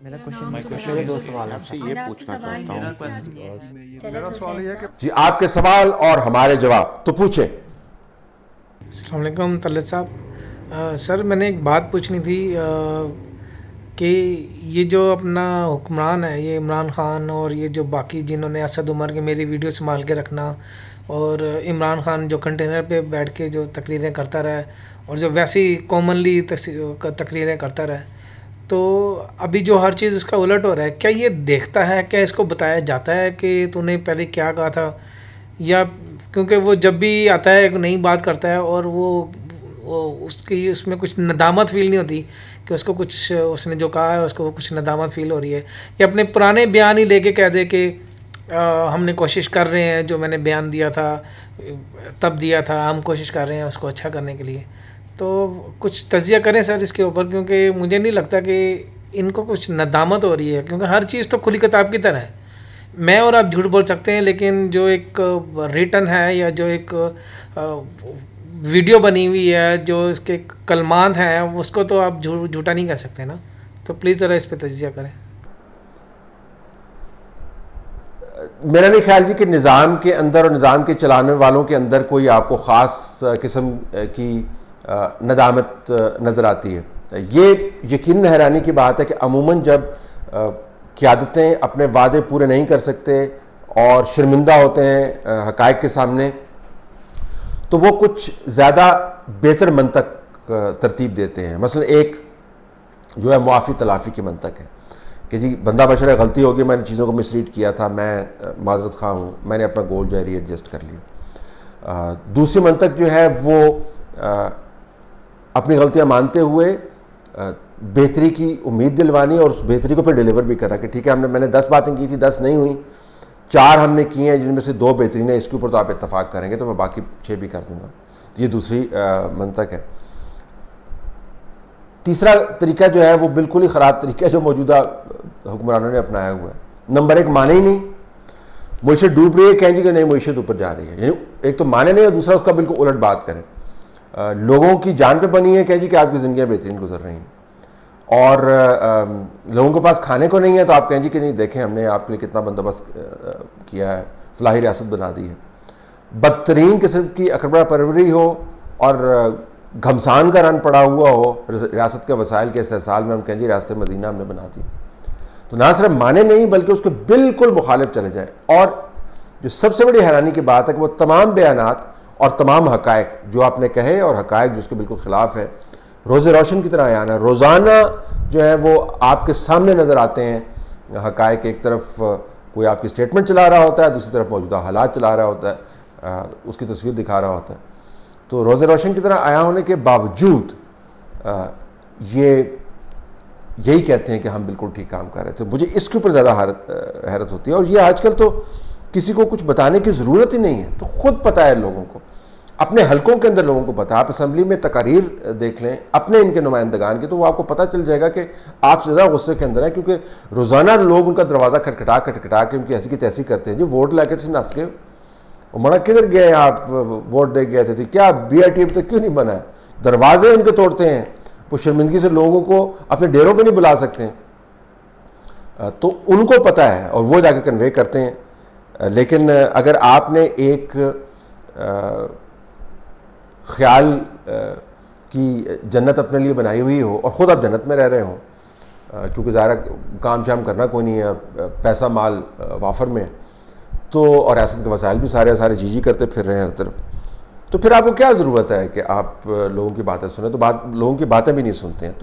میرا میں کوشچن میرے دو سوال ہیں آپ سے سر. یہ پوچھنا چاہتا ہوں میرا سوال یہ ہے کہ جی آپ کے سوال اور ہمارے جواب تو پوچھیں. السلام علیکم طلعت صاحب. سر میں نے ایک بات پوچھنی تھی کہ یہ جو اپنا حکمران ہے یہ عمران خان اور یہ جو باقی جنہوں نے اسد عمر کے میری ویڈیو سنبھال کے رکھنا اور عمران خان جو کنٹینر پہ بیٹھ کے جو تقریریں کرتا رہا اور جو ویسی کامنلی تقریریں کرتا رہا، تو ابھی جو ہر چیز اس کا الٹ ہو رہا ہے، کیا یہ دیکھتا ہے، کیا اس کو بتایا جاتا ہے کہ تو نے پہلے کیا کہا تھا؟ یا کیونکہ وہ جب بھی آتا ہے ایک نئی بات کرتا ہے اور وہ اس میں کچھ ندامت فیل نہیں ہوتی کہ اس کو کچھ اس نے جو کہا ہے اس کو کچھ ندامت فیل ہو رہی ہے، یا اپنے پرانے بیان ہی لے کے کہہ دے کہ ہم نے کوشش کر رہے ہیں، جو میں نے بیان دیا تھا تب دیا تھا، ہم کوشش کر رہے ہیں اس کو اچھا کرنے کے لیے. تو کچھ تجزیہ کریں سر اس کے اوپر، کیونکہ مجھے نہیں لگتا کہ ان کو کچھ ندامت ہو رہی ہے، کیونکہ ہر چیز تو کھلی کتاب کی طرح ہے. میں اور آپ جھوٹ بول سکتے ہیں، لیکن جو ایک ریٹن ہے یا جو ایک ویڈیو بنی ہوئی ہے جو اس کے کلمات ہیں اس کو تو آپ جھوٹا نہیں کہہ سکتے نا. تو پلیز ذرا اس پہ تجزیہ کریں. میرا نہیں خیال جی کہ نظام کے اندر اور نظام کے چلانے والوں کے اندر کوئی آپ کو خاص قسم کی ندامت نظر آتی ہے. یہ یقین حیرانی کی بات ہے کہ عموماً جب قیادتیں اپنے وعدے پورے نہیں کر سکتے اور شرمندہ ہوتے ہیں حقائق کے سامنے، تو وہ کچھ زیادہ بہتر منطق ترتیب دیتے ہیں. مثلا ایک جو ہے معافی تلافی کی منطق ہے کہ جی بندہ بشر غلطی ہوگی، میں نے چیزوں کو مس ریڈ کیا تھا، میں معذرت خواہ ہوں، میں نے اپنا گول جو ہے ری ایڈجسٹ کر لیا. دوسری منطق جو ہے وہ اپنی غلطیاں مانتے ہوئے بہتری کی امید دلوانی اور اس بہتری کو پھر ڈیلیور بھی کرنا کہ ٹھیک ہے میں نے 10 باتیں کی تھی، 10 نہیں ہوئیں، 4 ہم نے کی ہیں جن میں سے 2 بہترین ہیں، اس کے اوپر تو آپ اتفاق کریں گے تو میں باقی 6 بھی کر دوں گا. یہ دوسری منطق ہے. تیسرا طریقہ جو ہے وہ بالکل ہی خراب طریقہ ہے جو موجودہ حکمرانوں نے اپنایا ہوا ہے. نمبر 1 مانے ہی نہیں، معیشت ڈوب رہی ہے، کہیں جی کہ نہیں معیشت اوپر جا رہی ہے. یعنی ایک تو مانے نہیں اور دوسرا اس کا بالکل الٹ بات کریں. لوگوں کی جان پہ بنی ہے، کہیں جی کہ آپ کی زندگیاں بہترین گزر رہی ہیں، اور لوگوں کے پاس کھانے کو نہیں ہے تو آپ کہیں جی کہ نہیں دیکھیں ہم نے آپ کے لیے کتنا بندوبست کیا ہے، فلاحی ریاست بنا دی ہے. بدترین قسم کی اکڑبڑا پروری ہو اور گھمسان کا رن پڑا ہوا ہو ریاست کے وسائل کے استحصال میں، ہم کہیں جی ریاست مدینہ ہم نے بنا دی. تو نہ صرف مانے نہیں بلکہ اس کے بالکل مخالف چلے جائیں. اور جو سب سے بڑی حیرانی کی بات ہے کہ وہ تمام بیانات اور تمام حقائق جو آپ نے کہے اور حقائق جو اس کے بالکل خلاف ہیں روز روشن کی طرح آیا ہے. روزانہ جو ہے وہ آپ کے سامنے نظر آتے ہیں حقائق. ایک طرف کوئی آپ کی سٹیٹمنٹ چلا رہا ہوتا ہے، دوسری طرف موجودہ حالات چلا رہا ہوتا ہے، اس کی تصویر دکھا رہا ہوتا ہے. تو روز روشن کی طرح آیا ہونے کے باوجود یہی کہتے ہیں کہ ہم بالکل ٹھیک کام کر رہے تھے. مجھے اس کے اوپر زیادہ حیرت ہوتی ہے. اور یہ آج کل تو کسی کو کچھ بتانے کی ضرورت ہی نہیں ہے، تو خود پتہ ہے لوگوں کو، اپنے حلقوں کے اندر لوگوں کو پتہ ہے. آپ اسمبلی میں تقاریر دیکھ لیں اپنے ان کے نمائندگان کی، تو وہ آپ کو پتہ چل جائے گا کہ آپ سے زیادہ غصے کے اندر ہیں، کیونکہ روزانہ لوگ ان کا دروازہ کھٹکھٹا کے ان کی ایسی کی تیسی کرتے ہیں. جی ووٹ لا کے نس کے مڑا کدھر گئے ہیں آپ، ووٹ دے گئے تھے تو کیا بی آئی ٹی اب تک کیوں نہیں بنا ہے؟ دروازے ان کے توڑتے ہیں، وہ شرمندگی سے لوگوں کو اپنے ڈیروں پہ نہیں بلا سکتے ہیں. تو ان کو پتہ ہے اور وہ جا کے کنوے کرتے ہیں. لیکن اگر آپ نے ایک خیال کی جنت اپنے لیے بنائی ہوئی ہو اور خود آپ جنت میں رہ رہے ہوں، کیونکہ ظاہر کام شام کرنا کوئی نہیں ہے، پیسہ مال وافر میں، تو اور ریاست کے وسائل بھی سارے جی کرتے پھر رہے ہیں ہر طرف، تو پھر آپ کو کیا ضرورت ہے کہ آپ لوگوں کی باتیں سنیں؟ تو لوگوں کی باتیں بھی نہیں سنتے ہیں.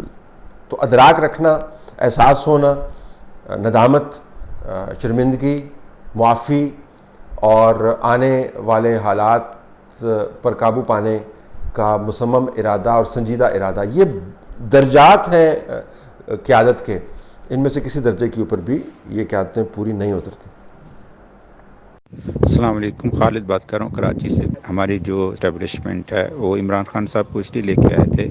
تو ادراک رکھنا، احساس ہونا، ندامت، شرمندگی، معافی اور آنے والے حالات پر قابو پانے کا مصمم ارادہ اور سنجیدہ ارادہ، یہ درجات ہیں قیادت کے. ان میں سے کسی درجے کے اوپر بھی یہ قیادتیں پوری نہیں اترتی. السلام علیکم، خالد بات کر رہا ہوں کراچی سے. ہماری جو اسٹیبلشمنٹ ہے وہ عمران خان صاحب کو اس لیے لے کے آئے تھے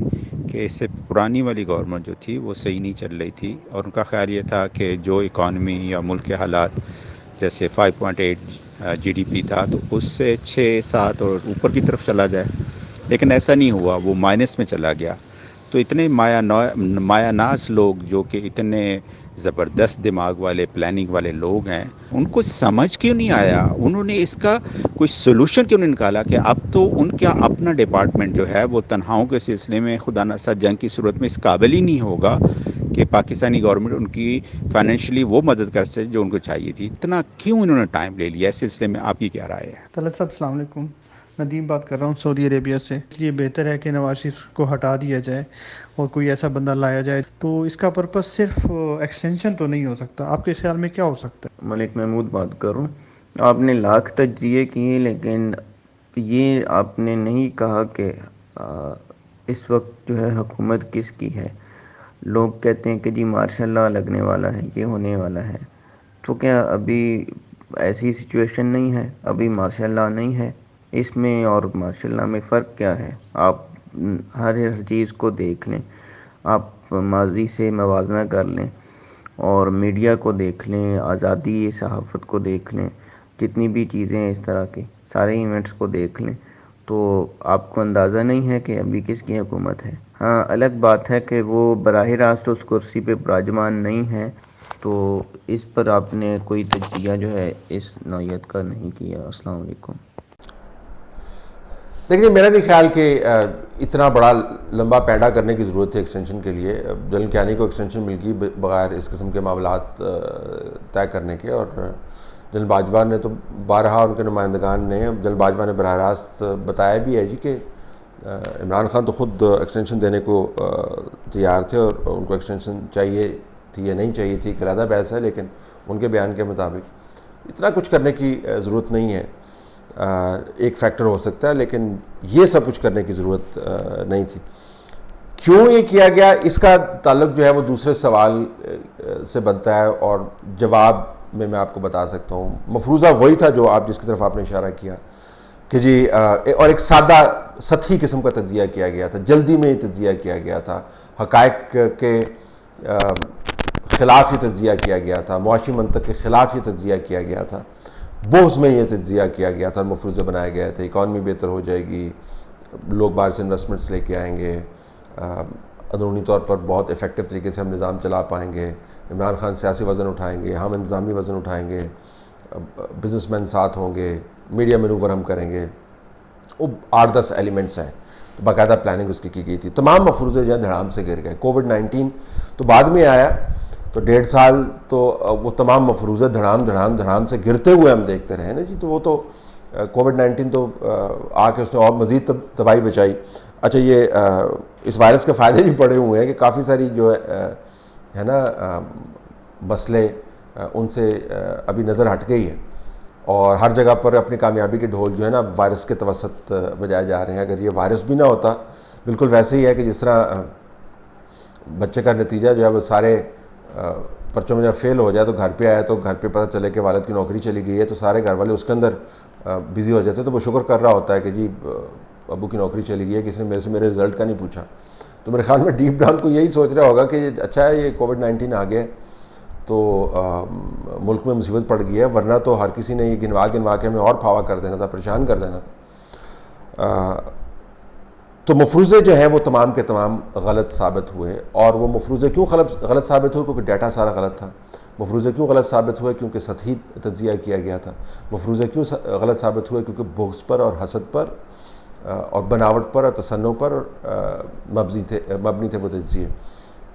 کہ اس سے پرانی والی گورنمنٹ جو تھی وہ صحیح نہیں چل رہی تھی، اور ان کا خیال یہ تھا کہ جو اکانومی یا ملک کے حالات جیسے 5.8 جی ڈی پی تھا تو اس سے 6-7 اور اوپر کی طرف چلا جائے، لیکن ایسا نہیں ہوا، وہ مائنس میں چلا گیا. تو تو اتنے مایا ناز لوگ جو کہ اتنے زبردست دماغ والے پلاننگ والے لوگ ہیں، ان کو سمجھ کیوں نہیں آیا؟ انہوں نے اس کا کوئی سولوشن کیوں نہیں نکالا کہ اب تو ان کا اپنا ڈپارٹمنٹ جو ہے وہ تنہاؤں کے سلسلے میں خدا نخواستہ جنگ کی صورت میں اس قابل ہی نہیں ہوگا کہ پاکستانی گورنمنٹ ان کی فائنینشلی وہ مدد کر سکے جو ان کو چاہیے تھی؟ اتنا کیوں انہوں نے ٹائم لے لیا؟ اس سلسلے میں آپ کی کیا رائے ہے؟ طلعت صاحب السلام علیکم، ندیم بات کر رہا ہوں سعودی عربیہ سے۔ یہ بہتر ہے کہ نواز شریف کو ہٹا دیا جائے اور کوئی ایسا بندہ لایا جائے، تو اس کا پرپس صرف ایکسٹینشن تو نہیں ہو سکتا، آپ کے خیال میں کیا ہو سکتا ہے؟ ملک محمود بات کروں۔ آپ نے لاکھ تجزیے کیے، لیکن یہ آپ نے نہیں کہا کہ اس وقت جو ہے حکومت کس کی ہے۔ لوگ کہتے ہیں کہ جی مارشل لا لگنے والا ہے، یہ ہونے والا ہے، تو کیا ابھی ایسی سچویشن نہیں ہے؟ ابھی مارشل لا نہیں ہے اس میں، اور مارشل لا میں فرق کیا ہے؟ آپ ہر چیز کو دیکھ لیں، آپ ماضی سے موازنہ کر لیں اور میڈیا کو دیکھ لیں، آزادی صحافت کو دیکھ لیں، جتنی بھی چیزیں ہیں اس طرح کی سارے ایونٹس کو دیکھ لیں، تو آپ کو اندازہ نہیں ہے کہ ابھی کس کی حکومت ہے۔ ہاں الگ بات ہے کہ وہ براہ راست اس کرسی پہ براجمان نہیں ہے، تو اس پر آپ نے کوئی تجزیہ جو ہے اس نوعیت کا نہیں کیا۔ السلام علیکم۔ دیکھیے، میرا نہیں خیال کہ اتنا بڑا لمبا پیڈا کرنے کی ضرورت ہے ایکسٹینشن کے لیے۔ جنرل کیانی کو ایکسٹینشن مل گئی بغیر اس قسم کے معاملات طے کرنے کے، اور جنرل باجوہ نے تو بارہا ان کے نمائندگان نے، جنرل باجوہ نے براہ راست بتایا بھی ہے جی کہ عمران خان تو خود ایکسٹینشن دینے کو تیار تھے، اور ان کو ایکسٹینشن چاہیے تھی یا نہیں چاہیے تھی ایک علیحدہ بحث ہے، لیکن ان کے بیان کے مطابق اتنا کچھ کرنے کی ضرورت نہیں ہے۔ ایک فیکٹر ہو سکتا ہے، لیکن یہ سب کچھ کرنے کی ضرورت نہیں تھی۔ کیوں یہ کیا گیا، اس کا تعلق جو ہے وہ دوسرے سوال سے بنتا ہے، اور جواب میں آپ کو بتا سکتا ہوں۔ مفروضہ وہی تھا جو جس کی طرف آپ نے اشارہ کیا کہ جی، اور ایک سادہ سطحی قسم کا تجزیہ کیا گیا تھا، جلدی میں یہ تجزیہ کیا گیا تھا، حقائق کے خلاف یہ تجزیہ کیا گیا تھا، معاشی منطق کے خلاف یہ تجزیہ کیا گیا تھا، بوز میں یہ تجزیہ کیا گیا تھا، مفروضے بنائے گئے تھے، اکانومی بہتر ہو جائے گی، لوگ باہر سے انویسٹمنٹس لے کے آئیں گے، اندرونی طور پر بہت افیکٹو طریقے سے ہم نظام چلا پائیں گے، عمران خان سیاسی وزن اٹھائیں گے، ہم انتظامی وزن اٹھائیں گے، بزنس مین ساتھ ہوں گے، میڈیا مینوور ہم کریں گے۔ وہ 8-10 ایلیمنٹس ہیں، باقاعدہ پلاننگ اس کی گئی تھی۔ تمام مفروضے جو ہیں دھڑام سے گر گئے۔ کووڈ-19 تو بعد میں آیا، تو 1.5 سال تو وہ تمام مفروضے دھڑام سے گرتے ہوئے ہم دیکھتے رہے نا جی۔ تو وہ تو کووڈ-19 تو آ کے اس نے اور مزید تباہی بچائی۔ اچھا، یہ اس وائرس کے فائدے بھی پڑے ہوئے ہیں کہ کافی ساری جو ہے نا مسئلے ان سے ابھی نظر ہٹ گئی ہے، اور ہر جگہ پر اپنی کامیابی کے ڈھول جو ہے نا وائرس کے توسط بجائے جا رہے ہیں۔ اگر یہ وائرس بھی نہ ہوتا، بالکل ویسے ہی ہے کہ جس طرح بچے کا نتیجہ جو ہے وہ سارے پرچوں میں جب فیل ہو جائے تو گھر پہ آئے تو گھر پہ پتہ چلے کہ والد کی نوکری چلی گئی ہے، تو سارے گھر والے اس کے اندر بزی ہو جاتے، تو وہ شکر کر رہا ہوتا ہے کہ جی ابو کی نوکری چلی گئی ہے، کسی نے میرے رزلٹ کا نہیں پوچھا۔ تو میرے خیال میں ڈیپ ڈاؤن کو یہی سوچ رہا ہوگا کہ یہ اچھا ہے، یہ کووڈ-19 آ گیا تو ملک میں مصیبت پڑ گئی ہے، ورنہ تو ہر کسی نے یہ گنوا کے ہمیں اور پھاوا کر دینا تھا، پریشان کر دینا تھا۔ تو مفروضے جو ہیں وہ تمام کے تمام غلط ثابت ہوئے، اور وہ مفروضے کیوں غلط ثابت ہوئے؟ کیونکہ ڈیٹا سارا غلط تھا۔ مفروضے کیوں غلط ثابت ہوئے؟ کیونکہ سطحی تجزیہ کیا گیا تھا۔ مفروضے کیوں غلط ثابت ہوئے؟ کیونکہ بغض پر اور حسد پر اور بناوٹ پر اور تصنع پر مبنی تھے وہ تجزیے،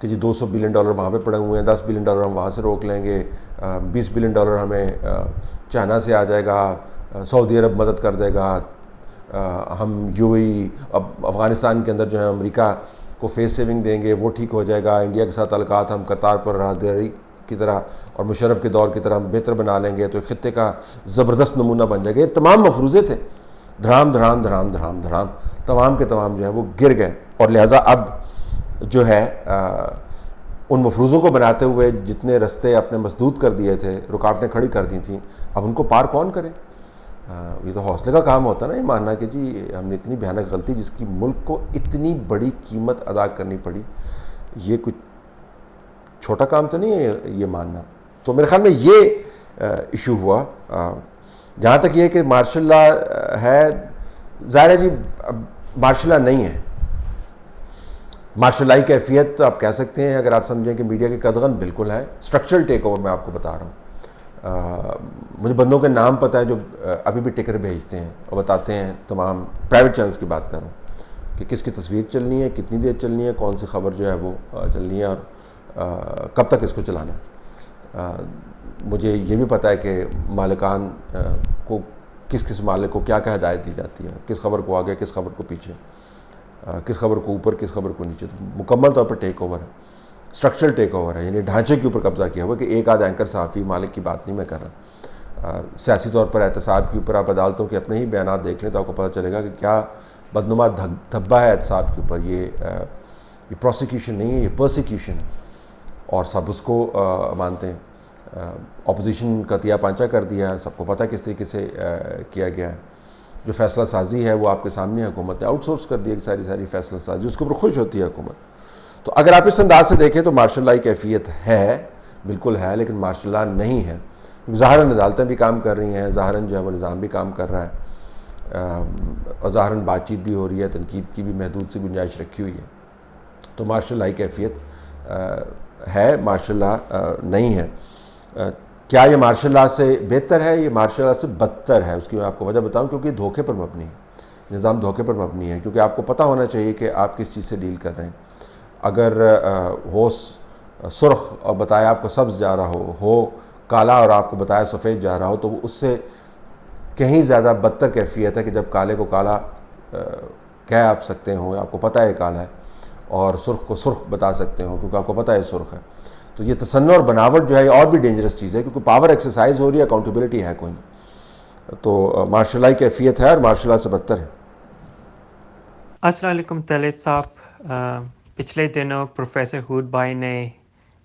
کہ جی $200 بلین وہاں پہ پڑے ہوئے ہیں، $10 بلین ہم وہاں سے روک لیں گے، $20 بلین ہمیں چائنا سے آ جائے گا، سعودی عرب مدد کر دے گا، ہم UAE اب افغانستان کے اندر جو ہے امریکہ کو فیس سیونگ دیں گے، وہ ٹھیک ہو جائے گا، انڈیا کے ساتھ تعلقات ہم قطار پر راہداری کی طرح اور مشرف کے دور کی طرح بہتر بنا لیں گے، تو ایک خطے کا زبردست نمونہ بن جائے گا۔ یہ تمام مفروضے تھے، دھڑام تمام کے تمام جو ہیں وہ گر گئے، اور لہٰذا اب جو ہے ان مفروضوں کو بناتے ہوئے جتنے رستے اپنے مسدود کر دیے تھے، رکاوٹیں کھڑی کر دی تھیں، اب ان کو پار کون کرے؟ یہ تو حوصلے کا کام ہوتا ہے نا، یہ ماننا کہ جی ہم نے اتنی بھیانک غلطی جس کی ملک کو اتنی بڑی قیمت ادا کرنی پڑی، یہ کچھ چھوٹا کام تو نہیں ہے یہ ماننا۔ تو میرے خیال میں یہ ایشو ہوا۔ جہاں تک یہ کہ مارشل لا ہے، ظاہر ہے جی مارشل لا نہیں ہے، مارشل لائی کیفیت آپ کہہ سکتے ہیں اگر آپ سمجھیں کہ میڈیا کے قدغن، بالکل ہے. اسٹرکچرل ٹیک اوور میں آپ کو بتا رہا ہوں. مجھے بندوں کے نام پتہ ہے جو ابھی بھی ٹکر بھیجتے ہیں اور بتاتے ہیں، تمام پرائیویٹ چینلز کی بات کر رہا ہوں، کہ کس کی تصویر چلنی ہے، کتنی دیر چلنی ہے، کون سی خبر جو ہے وہ چلنی ہے اور کب تک اس کو چلانا ہے. مجھے یہ بھی پتہ ہے کہ مالکان کو کس مالک کو کیا ہدایت دی جاتی ہے، کس خبر کو آگے، کس خبر کو پیچھے، کس خبر کو اوپر، کس خبر کو نیچے. تو مکمل طور پر ٹیک اوور ہے، اسٹرکچرل ٹیک اوور ہے، یعنی ڈھانچے کے اوپر قبضہ کیا ہوا کہ ایک آدھ اینکر صحافی مالک کی بات نہیں میں کر رہا. سیاسی طور پر احتساب کے اوپر آپ عدالتوں کے اپنے ہی بیانات دیکھ لیں تو آپ کو پتہ چلے گا کہ کیا بدنما دھبا ہے احتساب کے اوپر. یہ پروسیکیوشن نہیں ہے، یہ پرسیکیوشن ہے، اور سب اس کو مانتے ہیں. اپوزیشن کا تیا پانچا کر دیا ہے، سب کو پتہ ہے کس طریقے سے کیا گیا ہے. جو فیصلہ سازی ہے وہ آپ کے سامنے حکومت نے آؤٹ سورس کر دی ہے، ساری فیصلہ سازی، اس کے اوپر خوش ہوتی ہے حکومت. تو اگر آپ اس انداز سے دیکھیں تو مارشل لائی کیفیت ہے، بالکل ہے، لیکن مارشل لا نہیں ہے. ظاہراً عدالتیں بھی کام کر رہی ہیں، ظاہراً جو ہے وہ نظام بھی کام کر رہا ہے، اور ظاہراً بات چیت بھی ہو رہی ہے، تنقید کی بھی محدود سی گنجائش رکھی ہوئی ہے. تو مارشل لائی کیفیت ہے، مارشل لا نہیں ہے. کیا یہ مارشل لا سے بہتر ہے؟ یہ مارشل لا سے بدتر ہے. اس کی میں آپ کو وجہ بتاؤں، کیونکہ یہ دھوکے پر مبنی ہے، نظام دھوکے پر مبنی ہے. کیونکہ آپ کو پتہ ہونا چاہیے کہ آپ کس چیز سے ڈیل کر رہے ہیں. اگر ہو سرخ اور بتایا آپ کو سبز جا رہا ہو کالا اور آپ کو بتایا سفید جا رہا ہو، تو اس سے کہیں زیادہ بدتر کیفیت ہے کہ جب کالے کو کالا کہہ آپ سکتے ہوں، آپ کو پتہ ہے کالا ہے، اور سرخ کو سرخ بتا سکتے ہوں کیونکہ آپ کو پتہ ہے سرخ ہے. تو یہ تصنع اور بناوٹ جو ہے یہ اور بھی ڈینجرس چیز ہے، کیونکہ پاور ایکسرسائز ہو رہی ہے، اکاؤنٹیبلٹی ہے کوئی نہیں. تو مارشل لائی کیفیت ہے اور مارشل لا سے بدتر ہے. السلام علیکم طلعت صاحب. پچھلے دنوں پروفیسر ہود بھائی نے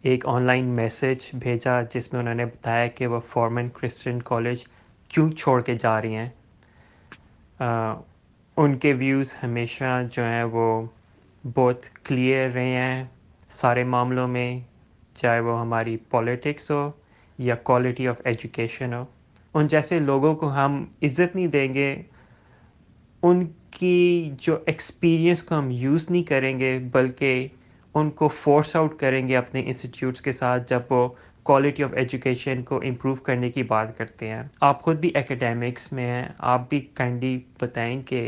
ایک آن لائن میسیج بھیجا جس میں انہوں نے بتایا کہ وہ فورمن کرسچن کالج کیوں چھوڑ کے جا رہی ہیں. ان کے ویوز ہمیشہ جو ہیں وہ بہت کلیئر رہے ہیں سارے معاملوں میں، چاہے وہ ہماری پولیٹکس ہو یا کوالٹی آف ایجوکیشن ہو. ان جیسے لوگوں کو ہم عزت نہیں دیں گے، ان کی جو ایکسپیرینس کو ہم یوز نہیں کریں گے، بلکہ ان کو فورس آؤٹ کریں گے اپنے انسٹیٹیوٹس کے ساتھ جب وہ کوالٹی آف ایجوکیشن کو امپروو کرنے کی بات کرتے ہیں. آپ خود بھی ایکیڈیمکس میں ہیں، آپ بھی کائنڈلی بتائیں کہ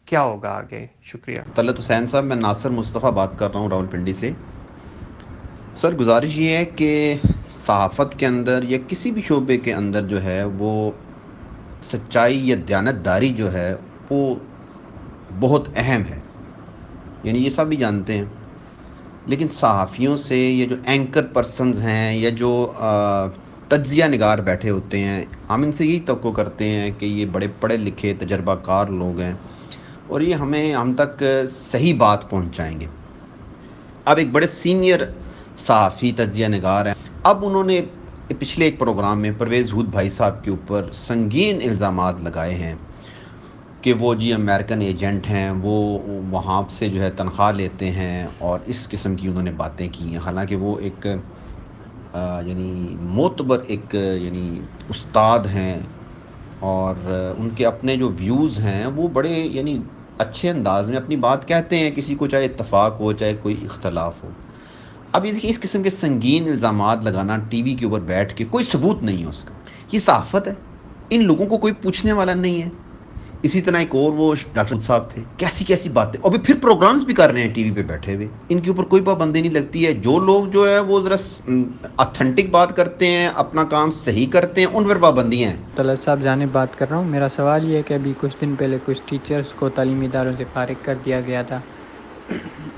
کیا ہوگا آگے. شکریہ. طلعت حسین صاحب، میں ناصر مصطفیٰ بات کر رہا ہوں راولپنڈی سے. سر گزارش یہ ہے کہ صحافت کے اندر یا کسی بھی شعبے کے اندر جو ہے وہ سچائی یا دیانتداری جو ہے وہ بہت اہم ہے، یعنی یہ سب بھی جانتے ہیں. لیکن صحافیوں سے یہ جو اینکر پرسنز ہیں یا جو تجزیہ نگار بیٹھے ہوتے ہیں، ہم ان سے یہی توقع کرتے ہیں کہ یہ بڑے پڑھے لکھے تجربہ کار لوگ ہیں اور یہ ہم تک صحیح بات پہنچائیں گے. اب ایک بڑے سینئر صحافی تجزیہ نگار ہیں، اب انہوں نے پچھلے ایک پروگرام میں پرویز ہود بھائی صاحب کے اوپر سنگین الزامات لگائے ہیں کہ وہ جی امریکن ایجنٹ ہیں، وہ وہاں سے جو ہے تنخواہ لیتے ہیں اور اس قسم کی انہوں نے باتیں کی ہیں. حالانکہ وہ ایک یعنی معتبر ایک یعنی استاد ہیں اور ان کے اپنے جو ویوز ہیں وہ بڑے یعنی اچھے انداز میں اپنی بات کہتے ہیں، کسی کو چاہے اتفاق ہو چاہے کوئی اختلاف ہو. اب یہ دیکھیے اس قسم کے سنگین الزامات لگانا ٹی وی کے اوپر بیٹھ کے، کوئی ثبوت نہیں ہے اس کا. یہ صحافت ہے، ان لوگوں کو کوئی پوچھنے والا نہیں ہے. اسی طرح ایک اور وہ ڈاکٹر صاحب تھے، کیسی باتیں، اور پھر پروگرامز بھی کر رہے ہیں ٹی وی پہ بیٹھے ہوئے، ان کے اوپر کوئی پابندی نہیں لگتی ہے. جو لوگ جو ہے وہ ذرا اتھینٹک بات کرتے ہیں، اپنا کام صحیح کرتے ہیں، ان پر پابندیاں ہیں. طلعت صاحب جانب بات کر رہا ہوں. میرا سوال یہ ہے کہ ابھی کچھ دن پہلے کچھ ٹیچرز کو تعلیمی اداروں سے فارغ کر دیا گیا تھا،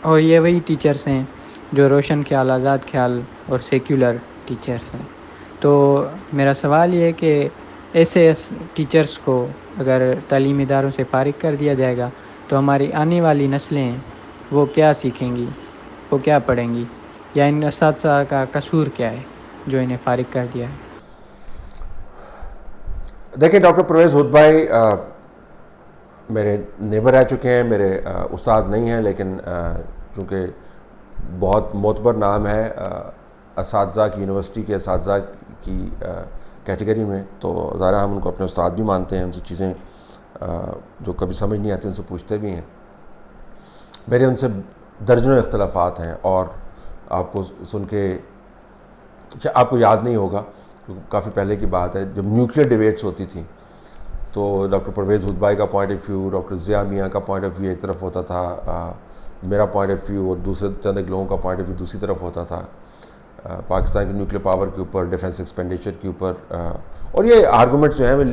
اور یہ وہی ٹیچرز ہیں جو روشن خیال، آزاد خیال اور سیکولر ٹیچرز ہیں. تو میرا سوال یہ ہے کہ ایسے ٹیچرز کو اگر تعلیمی اداروں سے فارغ کر دیا جائے گا تو ہماری آنے والی نسلیں وہ کیا سیکھیں گی، وہ کیا پڑھیں گی، یا ان اساتذہ کا قصور کیا ہے جو انہیں فارغ کر دیا ہے؟ دیکھیں ڈاکٹر پرویز ہود بھائی میرے نیبر رہ چکے ہیں، میرے استاد نہیں ہیں، لیکن چونکہ بہت معتبر نام ہے اساتذہ کی، یونیورسٹی کے اساتذہ کی کیٹیگری میں، تو ظاہر ہم ان کو اپنے استاد بھی مانتے ہیں. ان سے چیزیں جو کبھی سمجھ نہیں آتی ان سے پوچھتے بھی ہیں. میرے ان سے درجنوں اختلافات ہیں، اور آپ کو سن کے آپ کو یاد نہیں ہوگا، کافی پہلے کی بات ہے، جب نیوکلیئر ڈیبیٹس ہوتی تھیں تو ڈاکٹر پرویز ہدبائی کا point of view, doctor Zia Mian کا پوائنٹ آف ویو ایک طرف ہوتا تھا، میرا پوائنٹ آف ویو اور دوسرے چند ایک لوگوں کا پوائنٹ آف ویو دوسری طرف ہوتا تھا، پاکستان کی نیوکلیئر پاور کے اوپر، ڈیفنس ایکسپینڈیچر کے اوپر، اور یہ آرگومنٹس جو ہیں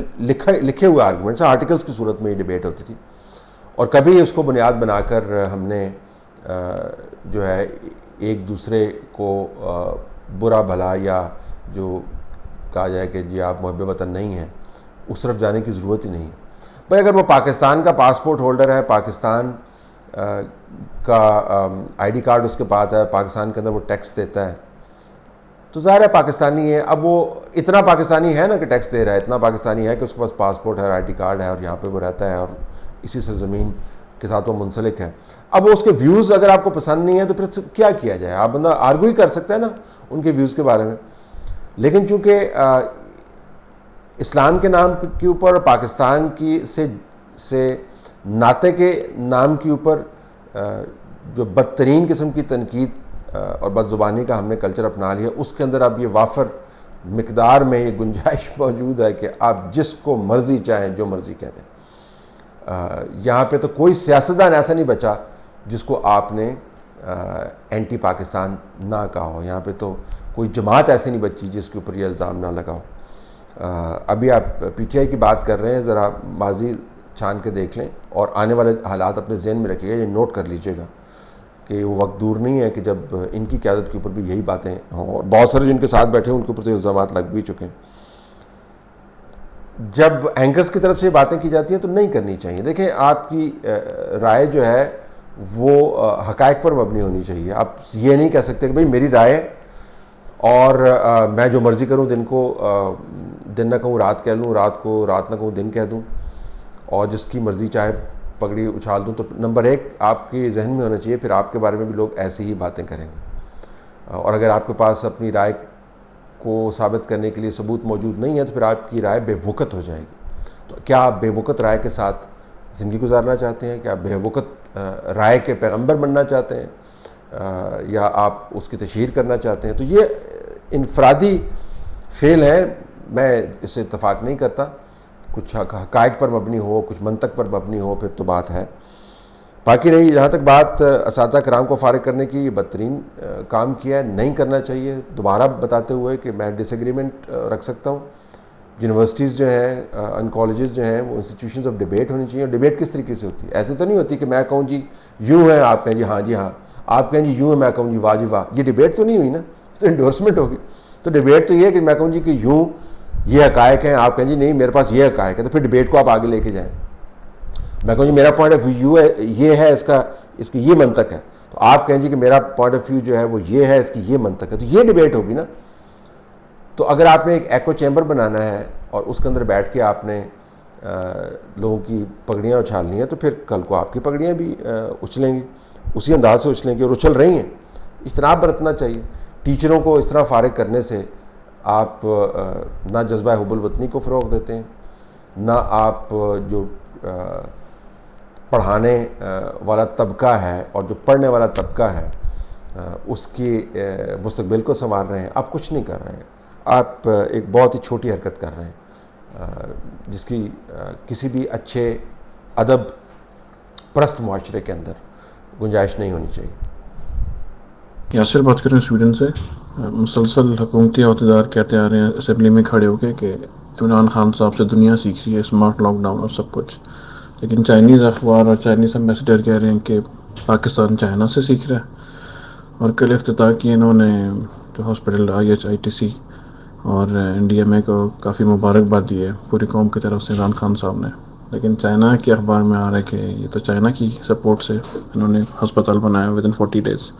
لکھے ہوئے آرگومنٹس، آرٹیکلس کی صورت میں یہ ڈیبیٹ ہوتی تھی، اور کبھی اس کو بنیاد بنا کر ہم نے جو ہے ایک دوسرے کو برا بھلا یا جو کہا جائے کہ جی آپ محب وطن نہیں ہیں، اس طرف جانے کی ضرورت ہی نہیں ہے بھائی۔ اگر وہ پاکستان کا پاسپورٹ ہولڈر ہے، پاکستان کا آئی ڈی کارڈ اس کے پاس ہے، پاکستان کے اندر وہ ٹیکس دیتا ہے، تو ظاہر ہے پاکستانی ہے۔ اب وہ اتنا پاکستانی ہے نا کہ ٹیکس دے رہا ہے، اتنا پاکستانی ہے کہ اس کے پاس پاسپورٹ ہے، آئی ڈی کارڈ ہے، اور یہاں پہ وہ رہتا ہے اور اسی سرزمین کے ساتھ وہ منسلک ہے۔ اب وہ اس کے ویوز اگر آپ کو پسند نہیں ہیں تو پھر کیا کیا جائے؟ آپ بندہ آرگو ہی کر سکتا ہے نا ان کے ویوز کے بارے میں، لیکن چونکہ اسلام کے نام کے اوپر اور پاکستان کی سے ناطے کے نام کے اوپر جو بدترین قسم کی تنقید اور بد زبانی کا ہم نے کلچر اپنا لیا، اس کے اندر اب یہ وافر مقدار میں یہ گنجائش موجود ہے کہ آپ جس کو مرضی چاہیں جو مرضی کہہ دیں۔ یہاں پہ تو کوئی سیاستدان ایسا نہیں بچا جس کو آپ نے اینٹی پاکستان نہ کہا ہو، یہاں پہ تو کوئی جماعت ایسی نہیں بچی جس کے اوپر یہ الزام نہ لگا ہو۔ ابھی آپ پی ٹی آئی کی بات کر رہے ہیں، ذرا ماضی چھان کے دیکھ لیں اور آنے والے حالات اپنے ذہن میں رکھیے گا، یہ نوٹ کر لیجئے گا کہ وہ وقت دور نہیں ہے کہ جب ان کی قیادت کے اوپر بھی یہی باتیں ہوں، اور بہت سارے جن کے ساتھ بیٹھے ہیں ان کے اوپر تو الزامات لگ بھی چکے ہیں۔ جب اینکرز کی طرف سے باتیں کی جاتی ہیں تو نہیں کرنی چاہیے۔ دیکھیں، آپ کی رائے جو ہے وہ حقائق پر مبنی ہونی چاہیے۔ آپ یہ نہیں کہہ سکتے کہ بھئی میری رائے اور میں جو مرضی کروں، دن نہ کہوں رات کہہ لوں، رات کو رات نہ کہوں دن کہہ دوں، اور جس کی مرضی چاہے پگڑی اچھال دوں۔ تو نمبر ایک آپ کے ذہن میں ہونا چاہیے پھر آپ کے بارے میں بھی لوگ ایسی ہی باتیں کریں گے، اور اگر آپ کے پاس اپنی رائے کو ثابت کرنے کے لیے ثبوت موجود نہیں ہے تو پھر آپ کی رائے بے وقت ہو جائے گی۔ تو کیا آپ بے وقت رائے کے ساتھ زندگی گزارنا چاہتے ہیں؟ کیا آپ بے وقت رائے کے پیغمبر بننا چاہتے ہیں، یا آپ اس کی تشہیر کرنا چاہتے ہیں؟ تو یہ انفرادی فعل ہے، میں اس سے اتفاق نہیں کرتا۔ کچھ حقائق پر مبنی ہو، کچھ منطق پر مبنی ہو، پھر تو بات ہے۔ باقی رہی جہاں تک بات اساتذہ کرام کو فارغ کرنے کی، یہ بدترین کام کیا ہے، نہیں کرنا چاہیے۔ دوبارہ بتاتے ہوئے کہ میں ڈس ایگریمنٹ رکھ سکتا ہوں، یونیورسٹیز جو ہیں ان کالجز جو ہیں وہ انسٹیٹیوشنز آف ڈیبیٹ ہونی چاہیے۔ اور ڈیبیٹ کس طریقے سے ہوتی ہے؟ ایسے تو نہیں ہوتی کہ میں کہوں جی یوں ہے، آپ کہیں جی ہاں جی ہاں، آپ کہیں جی یوں ہے، میں کہوں جی واہ جی واہ۔ یہ ڈیبیٹ تو نہیں ہوئی نا، تو انڈورسمنٹ ہوگی۔ تو ڈیبیٹ تو یہ ہے کہ میں کہوں جی کہ یوں یہ حقائق ہیں، آپ کہیں جی نہیں میرے پاس یہ حقائق ہے، تو پھر ڈیبیٹ کو آپ آگے لے کے جائیں۔ میں کہوں جی میرا پوائنٹ آف ویو ہے، یہ ہے، اس کی یہ منطق ہے، تو آپ کہیں جی کہ میرا پوائنٹ آف ویو جو ہے وہ یہ ہے، اس کی یہ منطق ہے، تو یہ ڈیبیٹ ہوگی نا۔ تو اگر آپ نے ایک ایکو چیمبر بنانا ہے اور اس کے اندر بیٹھ کے آپ نے لوگوں کی پگڑیاں اچھالنی ہیں، تو پھر کل کو آپ کی پگڑیاں بھی اچھلیں گی، اسی انداز سے اچھلیں گی، اور اچھل رہی ہیں۔ اجتناب برتنا چاہیے۔ ٹیچروں کو اس طرح فارغ کرنے سے آپ نہ جذبہ حب الوطنی کو فروغ دیتے ہیں، نہ آپ جو پڑھانے والا طبقہ ہے اور جو پڑھنے والا طبقہ ہے اس کی مستقبل کو سنوار رہے ہیں۔ آپ کچھ نہیں کر رہے ہیں، آپ ایک بہت ہی چھوٹی حرکت کر رہے ہیں جس کی کسی بھی اچھے ادب پرست معاشرے کے اندر گنجائش نہیں ہونی چاہیے۔ یاسر بات کر رہے ہیں سویڈن سے۔ مسلسل حکومتی عہدیدار کہتے آ رہے ہیں اسمبلی میں کھڑے ہو کے کہ عمران خان صاحب سے دنیا سیکھ رہی ہے، اسمارٹ لاک ڈاؤن اور سب کچھ، لیکن چائنیز اخبار اور چائنیز ایمبیسڈر کہہ رہے ہیں کہ پاکستان چائنا سے سیکھ رہا ہے۔ اور کل افتتاح کی انہوں نے جو ہاسپٹل IHITC اور انڈیا میں کو کافی مبارکباد دی ہے پوری قوم کی طرف سے عمران خان صاحب نے، لیکن چائنا کے اخبار میں آ رہا ہے کہ یہ تو چائنا کی سپورٹ سے انہوں نے ہسپتال بنایا ودن 40 days۔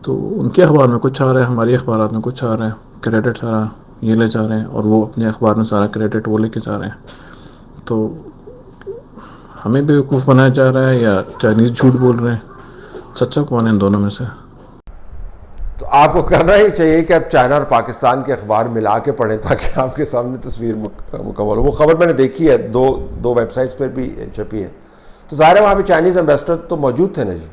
تو ان کے اخبار میں کچھ آ رہا ہے، ہماری اخبارات میں کچھ آ رہا ہے، کریڈٹ سارا یہ لے جا رہے ہیں، اور وہ اپنے اخبار میں سارا کریڈٹ وہ لے کے جا رہے ہیں۔ تو ہمیں بیوقوف بنایا جا رہا ہے یا چائنیز جھوٹ بول رہے ہیں؟ سچا کون ہے ان دونوں میں سے؟ تو آپ کو کرنا ہی چاہیے کہ آپ چائنا اور پاکستان کے اخبار ملا کے پڑھیں تاکہ آپ کے سامنے تصویر مکمل ہو۔ وہ خبر میں نے دیکھی ہے، دو ویب سائٹس پر بھی چھپی ہے۔ تو ظاہر ہے وہاں پہ چائنیز ایمبیسڈر تو موجود تھے نا جی،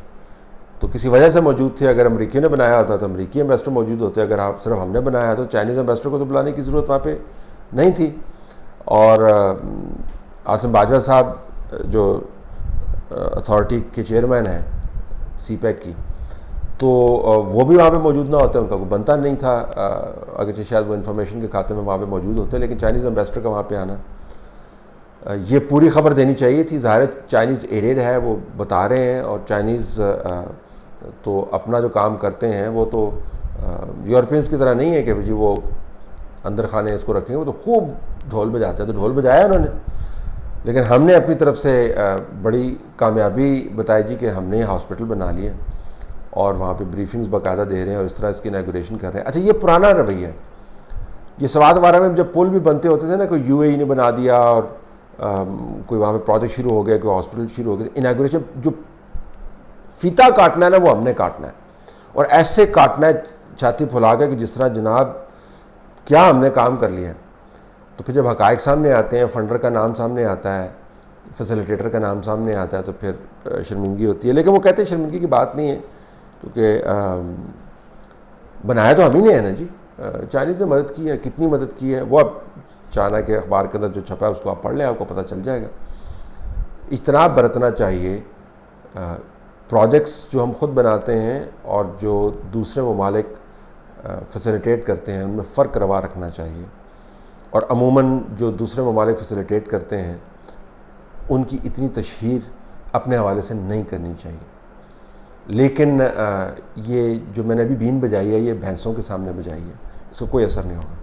تو کسی وجہ سے موجود تھے. اگر امریکیوں نے بنایا ہوتا تو امریکی ایمبیسڈر موجود ہوتے. اگر صرف ہم نے بنایا تو چائنیز ایمبیسڈر کو تو بلانے کی ضرورت وہاں پہ نہیں تھی. اور عاصم باجوہ صاحب جو اتھارٹی کے چیئرمین ہیں سی پیک کی, تو وہ بھی وہاں پہ موجود نہ ہوتے, ان کا کوئی بنتا نہیں تھا, اگرچہ شاید وہ انفارمیشن کے کھاتے میں وہاں پہ موجود ہوتے, لیکن چائنیز ایمبیسڈر کا وہاں پہ آنا, یہ پوری خبر دینی چاہیے تھی. ظاہر چائنیز ایریڈ ہے, وہ بتا رہے ہیں, اور چائنیز تو اپنا جو کام کرتے ہیں وہ تو یورپینس کی طرح نہیں ہے کہ جی وہ اندر خانے اس کو رکھیں گے, وہ تو خوب ڈھول بجاتے ہیں. تو ڈھول بجایا انہوں نے, لیکن ہم نے اپنی طرف سے بڑی کامیابی بتائی جی کہ ہم نے ہاسپٹل بنا لیے اور وہاں پہ بریفنگز باقاعدہ دے رہے ہیں اور اس طرح اس کی اناگوریشن کر رہے ہیں. اچھا, یہ پرانا رویہ ہے. یہ سوات وارہ میں جب پل بھی بنتے ہوتے تھے نا, کوئی یو اے ای نے بنا دیا اور کوئی وہاں پہ پروجیکٹ شروع ہو گیا, کوئی ہاسپٹل شروع ہو گیا, اناگوریشن جو فیتا کاٹنا ہے نا وہ ہم نے کاٹنا ہے, اور ایسے کاٹنا ہے چھاتی پھلا کے کہ جس طرح جناب کیا ہم نے کام کر لیا ہے. تو پھر جب حقائق سامنے آتے ہیں, فنڈر کا نام سامنے آتا ہے, فیسیلیٹیٹر کا نام سامنے آتا ہے, تو پھر شرمندگی ہوتی ہے. لیکن وہ کہتے ہیں شرمندگی کی بات نہیں ہے, کیونکہ بنایا تو ہم ہی نے ہے نا جی. چائنیز نے مدد کی ہے, کتنی مدد کی ہے وہ اب چائنا کے اخبار کے اندر جو چھپا ہے اس کو آپ پڑھ لیں, آپ کو پتہ چل جائے گا. اجتناب برتنا چاہیے. پروجیکٹس جو ہم خود بناتے ہیں اور جو دوسرے ممالک فیسیلیٹیٹ کرتے ہیں ان میں فرق روا رکھنا چاہیے, اور عموماً جو دوسرے ممالک فیسیلیٹیٹ کرتے ہیں ان کی اتنی تشہیر اپنے حوالے سے نہیں کرنی چاہیے. لیکن یہ جو میں نے ابھی بین بجائی ہے یہ بھینسوں کے سامنے بجائی ہے, اس کو کوئی اثر نہیں ہوگا.